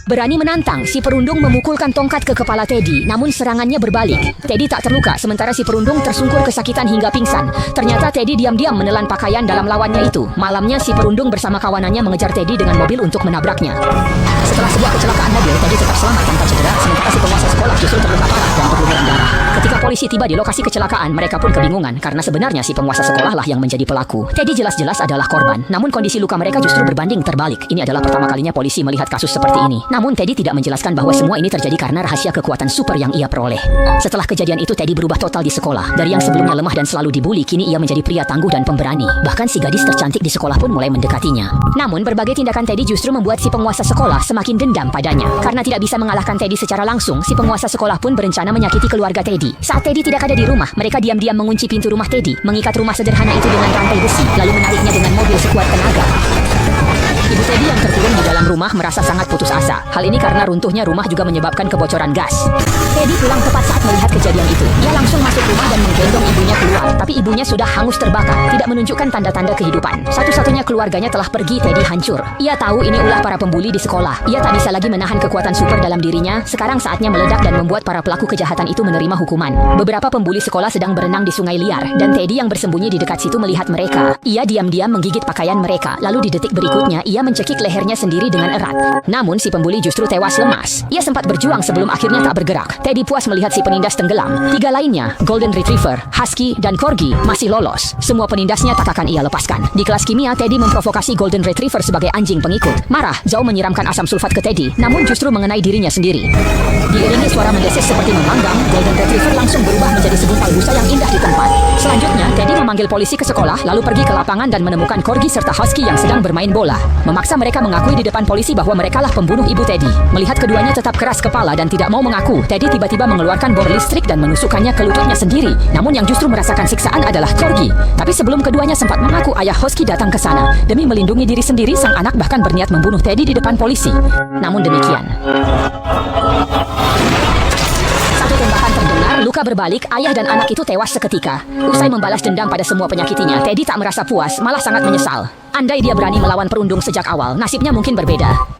Berani menantang, si perundung memukulkan tongkat ke kepala Teddy, namun serangannya berbalik. Teddy tak terluka, sementara si perundung tersungkur kesakitan hingga pingsan. Ternyata Teddy diam-diam menelan pakaian dalam lawannya itu. Malamnya si perundung bersama kawanannya mengejar Teddy dengan mobil untuk menabraknya. Setelah sebuah kecelakaan mobil, Teddy tetap selamat tanpa cedera, sementara si penguasa sekolah justru terluka parah dan berlumuran darah. Ketika polisi tiba di lokasi kecelakaan, mereka pun kebingungan karena sebenarnya si penguasa sekolah lah yang menjadi pelaku. Teddy jelas-jelas adalah korban, namun kondisi luka mereka justru berbanding terbalik. Ini adalah pertama kalinya polisi melihat kasus seperti ini. Namun Teddy tidak menjelaskan bahwa semua ini terjadi karena rahasia kekuatan super yang ia peroleh. Setelah kejadian itu, Teddy berubah total di sekolah. Dari yang sebelumnya lemah dan selalu dibully, kini ia menjadi pria tangguh dan pemberani. Bahkan si gadis tercantik di sekolah pun mulai mendekatinya. Namun berbagai tindakan Teddy justru membuat si penguasa sekolah semakin dendam padanya. Karena tidak bisa mengalahkan Teddy secara langsung, si penguasa sekolah pun berencana menyakiti keluarga Teddy. Saat Teddy tidak ada di rumah, mereka diam-diam mengunci pintu rumah Teddy, mengikat rumah sederhana itu dengan rantai besi, lalu menariknya dengan mobil sekuat tenaga. Ibu Teddy yang terkurung di dalam rumah merasa sangat putus asa. Hal ini karena runtuhnya rumah juga menyebabkan kebocoran gas. Teddy pulang tepat saat melihat kejadian itu. Ia langsung masuk rumah dan menggendong ibunya keluar. Tapi ibunya sudah hangus terbakar, tidak menunjukkan tanda-tanda kehidupan. Satu-satunya keluarganya telah pergi, Teddy hancur. Ia tahu ini ulah para pembuli di sekolah. Ia tak bisa lagi menahan kekuatan super dalam dirinya. Sekarang saatnya meledak dan membuat para pelaku kejahatan itu menerima hukuman. Beberapa pembuli sekolah sedang berenang di sungai liar, dan Teddy yang bersembunyi di dekat situ melihat mereka. Ia diam-diam menggigit pakaian mereka. Lalu di detik berikutnya, ia mencekik lehernya sendiri dengan erat. Namun si pembuli justru tewas lemas. Ia sempat berjuang sebelum akhirnya tak bergerak. Teddy puas melihat si penindas tenggelam. Tiga lainnya, Golden Retriever, Husky, dan Corgi, masih lolos. Semua penindasnya tak akan ia lepaskan. Di kelas kimia, Teddy memprovokasi Golden Retriever sebagai anjing pengikut. Marah, Zhao menyiramkan asam sulfat ke Teddy, namun justru mengenai dirinya sendiri. Diiringi suara mendesis seperti memanggang, Golden Retriever langsung berubah menjadi segumpal busa yang indah di tempat. Selanjutnya, Teddy memanggil polisi ke sekolah, lalu pergi ke lapangan dan menemukan Corgi serta Husky yang sedang bermain bola. Memaksa mereka mengakui di depan polisi bahwa merekalah pembunuh ibu Teddy. Melihat keduanya tetap keras kepala dan tidak mau mengaku, Teddy tiba-tiba mengeluarkan bor listrik dan menusukkannya ke lututnya sendiri. Namun yang justru merasakan siksaan adalah Corgi. Tapi sebelum keduanya sempat mengaku, ayah Husky datang ke sana. Demi melindungi diri sendiri, sang anak bahkan berniat membunuh Teddy di depan polisi. Namun demikian, satu tembakan terdengar, luka berbalik, ayah dan anak itu tewas seketika. Usai membalas dendam pada semua penyakitinya, Teddy tak merasa puas, malah sangat menyesal. Andai dia berani melawan perundung sejak awal, nasibnya mungkin berbeda.